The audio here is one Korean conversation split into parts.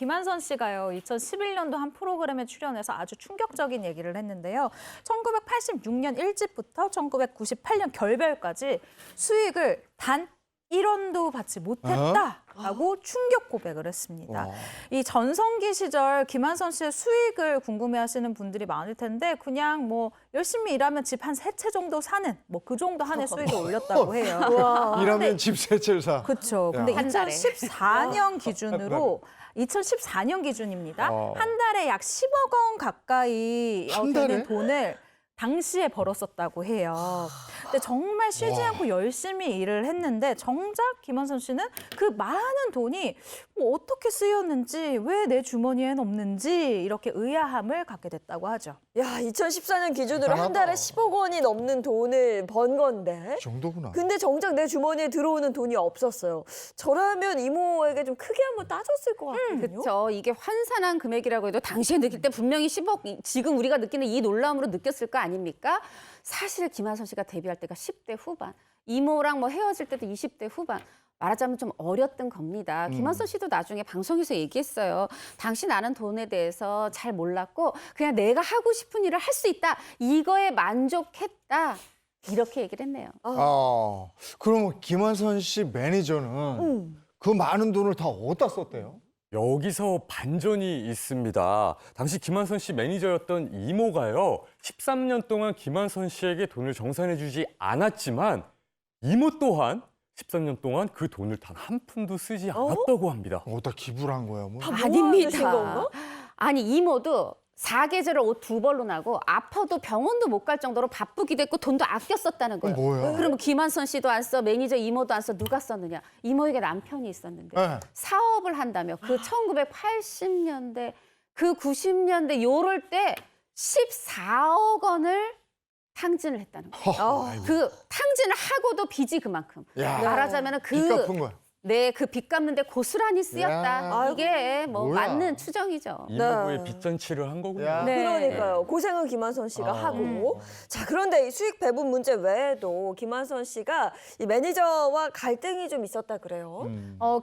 김한선 씨가요, 2011년도 한 프로그램에 출연해서 아주 충격적인 얘기를 했는데요. 1986년 1집부터 1998년 결별까지 수익을 단 1원도 받지 못했다라고 충격 고백을 했습니다. 이 전성기 시절 김한선 씨의 수익을 궁금해하시는 분들이 많을 텐데 그냥 뭐 열심히 일하면 집 한 3채 정도 사는 뭐 그 정도 한해 수익을 올렸다고 해요. 일하면 집 3채를 사. 그렇죠. 근데 한 달에. 2014년 기준으로 2014년 기준입니다. 한 달에 약 10억 원 가까이 한 되는 달에? 돈을 당시에 벌었었다고 해요. 근데 정말 쉬지 않고 열심히 일을 했는데 정작 김한선 씨는 그 많은 돈이 뭐 어떻게 쓰였는지 왜 내 주머니엔 없는지 이렇게 의아함을 갖게 됐다고 하죠. 야, 2014년 기준으로 한 대단하다. 달에 10억 원이 넘는 돈을 번 건데. 이 정도구나. 근데 정작 내 주머니에 들어오는 돈이 없었어요. 저라면 이모에게 좀 크게 한번 따졌을 것 같거든요. 그렇죠. 이게 환산한 금액이라고 해도 당시에 느낄 때 분명히 10억, 지금 우리가 느끼는 이 놀라움으로 느꼈을 거 아닙니까? 사실 김한선 씨가 데뷔할 때가 10대 후반, 이모랑 뭐 헤어질 때도 20대 후반. 말하자면 좀 어렸던 겁니다. 김한선 씨도 나중에 방송에서 얘기했어요. 당시 나는 돈에 대해서 잘 몰랐고 그냥 내가 하고 싶은 일을 할 수 있다. 이거에 만족했다. 이렇게 얘기를 했네요. 그러면 김한선 씨 매니저는 그 많은 돈을 다 어디다 썼대요? 여기서 반전이 있습니다. 당시 김한선 씨 매니저였던 이모가요. 13년 동안 김한선 씨에게 돈을 정산해주지 않았지만 이모 또한 13년 동안 그 돈을 단 한 푼도 쓰지 않았다고 합니다. 어디다 기부를 한 거야? 뭐? 모아두신 건가? 아니 이모도 사계절을 옷 2벌로 나고 아파도 병원도 못 갈 정도로 바쁘기도 했고 돈도 아껴 썼다는 거예요. 뭐야? 그러면 김한선 씨도 안 써, 매니저 이모도 안 써, 누가 썼느냐? 이모에게 남편이 있었는데 네. 사업을 한다며 그 1980년대, 그 90년대 요럴 때 14억 원을 탕진을 했다는 거예요. 그 탕진을 하고도 빚이 그만큼. 야. 말하자면 빚 갚은 거야. 네, 그 빚 갚는데 고스란히 쓰였다. 야. 이게 뭐 뭐야. 맞는 추정이죠. 이모부의 빚잔치를 한 거군요. 야. 네. 그러니까요. 고생은 김한선 씨가 하고. 자, 그런데 이 수익 배분 문제 외에도 김한선 씨가 이 매니저와 갈등이 좀 있었다 그래요.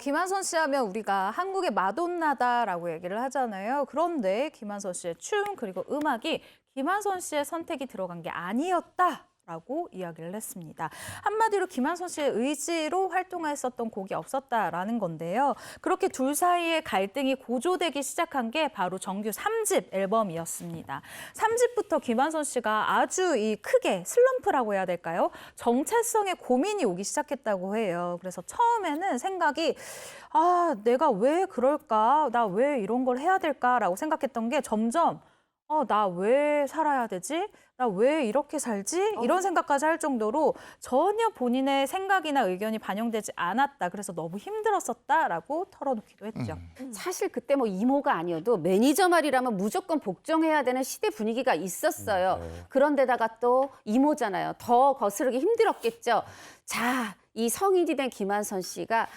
김한선 씨 하면 우리가 한국의 마돈나다라고 얘기를 하잖아요. 그런데 김한선 씨의 춤 그리고 음악이 김한선 씨의 선택이 들어간 게 아니었다라고 이야기를 했습니다. 한마디로 김한선 씨의 의지로 활동했었던 곡이 없었다라는 건데요. 그렇게 둘 사이의 갈등이 고조되기 시작한 게 바로 정규 3집 앨범이었습니다. 3집부터 김한선 씨가 아주 이 크게 슬럼프라고 해야 될까요? 정체성에 고민이 오기 시작했다고 해요. 그래서 처음에는 생각이 내가 왜 그럴까? 나 왜 이런 걸 해야 될까라고 생각했던 게 점점 나 왜 살아야 되지? 나 왜 이렇게 살지? 이런 생각까지 할 정도로 전혀 본인의 생각이나 의견이 반영되지 않았다. 그래서 너무 힘들었었다라고 털어놓기도 했죠. 사실 그때 뭐 이모가 아니어도 매니저 말이라면 무조건 복종해야 되는 시대 분위기가 있었어요. 그런데다가 또 이모잖아요. 더 거스르기 힘들었겠죠. 자, 이 성인이 된 김한선 씨가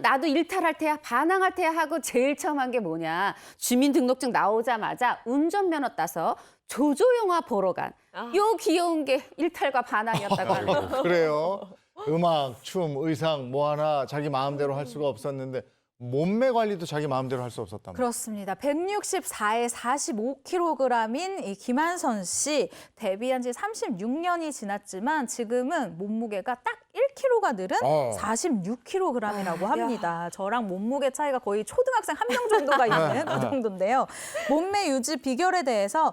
나도 일탈할 테야, 반항할 테야 하고 제일 처음 한 게 뭐냐. 주민등록증 나오자마자 운전면허 따서 조조 영화 보러 간 요 귀여운 게 일탈과 반항이었다고 하는 거예요. 그래요. 음악, 춤, 의상 뭐 하나 자기 마음대로 할 수가 없었는데 몸매 관리도 자기 마음대로 할 수 없었다며. 그렇습니다. 164에 45kg인 이 김한선 씨 데뷔한 지 36년이 지났지만 지금은 몸무게가 딱 1kg가 늘은 46kg이라고 합니다. 저랑 몸무게 차이가 거의 초등학생 한 명 정도가 있는 그 정도인데요. 몸매 유지 비결에 대해서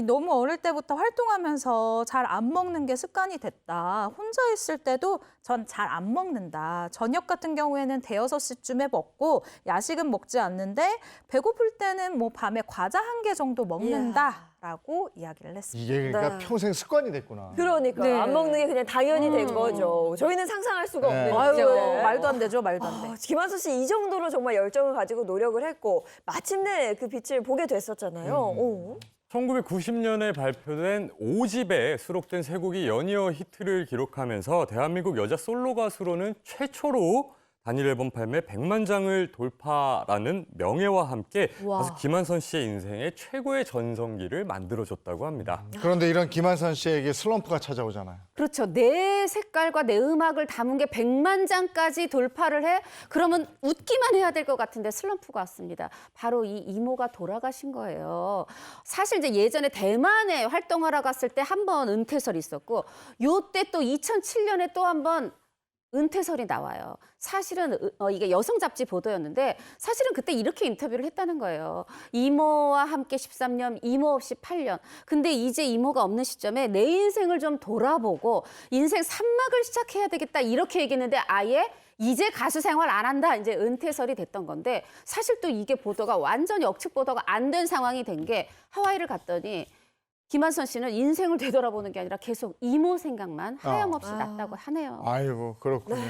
너무 어릴 때부터 활동하면서 잘 안 먹는 게 습관이 됐다. 혼자 있을 때도 전 잘 안 먹는다. 저녁 같은 경우에는 5-6시쯤에 먹고 야식은 먹지 않는데 배고플 때는 뭐 밤에 과자 1개 정도 먹는다라고 이야기를 했습니다. 이게 그러니까 네. 평생 습관이 됐구나. 그러니까 네. 안 먹는 게 그냥 당연히 된 거죠. 저희는 상상할 수가 네. 없는 아유, 거죠. 말도 안 되죠, 말도 안 돼. 김한선 씨 이 정도로 정말 열정을 가지고 노력을 했고 마침내 그 빛을 보게 됐었잖아요. 1990년에 발표된 5집에 수록된 세 곡이 연이어 히트를 기록하면서 대한민국 여자 솔로 가수로는 최초로 단일 앨범 발매 100만 장을 돌파라는 명예와 함께 와. 가수 김한선 씨의 인생의 최고의 전성기를 만들어줬다고 합니다. 그런데 이런 김한선 씨에게 슬럼프가 찾아오잖아요. 그렇죠. 내 색깔과 내 음악을 담은 게 100만 장까지 돌파를 해? 그러면 웃기만 해야 될 것 같은데 슬럼프가 왔습니다. 바로 이 이모가 돌아가신 거예요. 사실 이제 예전에 대만에 활동하러 갔을 때 한 번 은퇴설이 있었고 요때 또 2007년에 또 한 번 은퇴설이 나와요. 사실은 이게 여성 잡지 보도였는데 사실은 그때 이렇게 인터뷰를 했다는 거예요. 이모와 함께 13년, 이모 없이 8년. 근데 이제 이모가 없는 시점에 내 인생을 좀 돌아보고 인생 산막을 시작해야 되겠다 이렇게 얘기했는데 아예 이제 가수 생활 안 한다 이제 은퇴설이 됐던 건데 사실 또 이게 보도가 완전히 억측 보도가 안 된 상황이 된 게 하와이를 갔더니 김한선 씨는 인생을 되돌아보는 게 아니라 계속 이모 생각만 하염없이 났다고 하네요. 아이고 그렇군요.